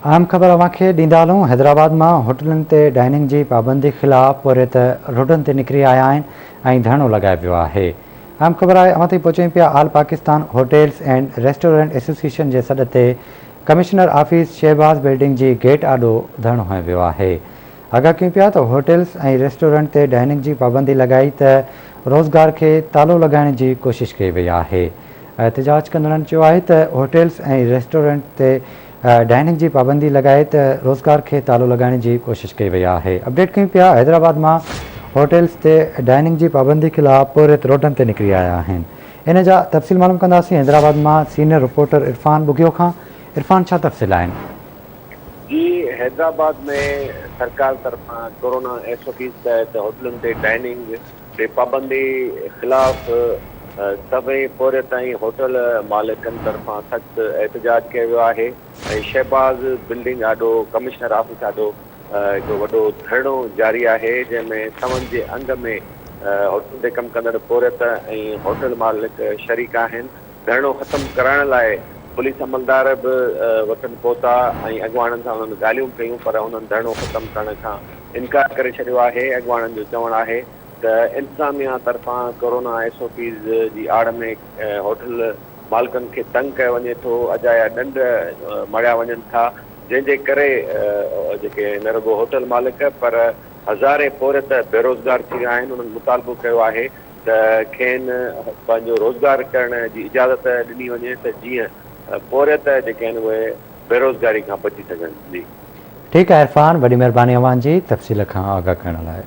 आम ख़बर अव्हांखे ॾींदा हलूं। हैदराबाद में होटलुनि ते डाइनिंग की पाबंदी ख़िलाफ़ पोरे त रोडनि ते निकिरी आया आहिनि ऐं धरणो लॻाए वियो आहे। आम ख़बर आहे अव्हां ताईं पहुचायूं पिया all Pakistan hotels and restaurant association के सॾ ते कमिश्नर ऑफिस शहबाज बिल्डिंग की गेट आॾो धरणो हयो वियो आहे। आगाह कयूं पिया त होटल्स ऐं रेस्टोरेंट ते डाइनिंग की पाबंदी लॻाई त रोज़गार के तालो लगाइण की कोशिश कई वई आहे। एहतजाज कंदड़नि चयो आहे त होटल्स ऐं रेस्टोरेंट ते डाइनिंग की पाबंदी लगाए तो रोज़गार के तालो लगाने की कोशिश कई वही है। अपडेट कयूं पिया हैदराबाद में होटल्स ते डाइनिंग की पाबंदी खिलाफ़ पूरे रोडन ते निकरी आया हैं। इन जा तफ़सील मालूम कंदासीं हैदराबाद में सीनियर रिपोर्टर इरफान बुगियो खां। इरफान, छा तफ़सील आहिनि? जी, हैदराबाद में सरकार तरफा कोरोना SOP तहत होटलों से डाइनिंग के पाबंदी खिलाफ सभी पूरे ताईं होटल मालिकन तरफा सख्त एहतजाज किया वियो आहे। शहबाज बिल्डिंग आॾो कमिश्नर ऑफिस आॾो एक वॾो धरणो जारी है, जैमें सवन के अंग में होटल ते कम कंदड़ पोरत ऐं होटल मालिक शरीक आहिनि। धरणो ख़त्म कराइण लाइ पुलिस अमलदार भी वतन पहुता ऐं अॻवाणनि सां उन्हनि ॻाल्हियूं कयूं, पर उन्हनि धरणो ख़त्म करण खां इनकार करे छॾियो आहे। अॻवाणनि जो चवणु आहे त इंतज़ामिया तरफां कोरोना SOPs जी आड़ में होटल मालिकनि खे तंग कयो वञे थो, अजाया ॾंड मढ़िया वञनि था, जंहिंजे करे जेके न रुगो होटल मालिक पर हज़ारे पोरत बेरोज़गार थी विया आहिनि। उन्हनि मुतालबो कयो आहे त खेनि पंहिंजो रोज़गार करण जी इजाज़त ॾिनी वञे त जीअं पोरत जेके आहिनि उहे बेरोज़गारी खां बची सघनि। जी ठीक है इरफान, वॾी महिरबानी अव्हां जी तफ़सील खां आगाह करण लाइ।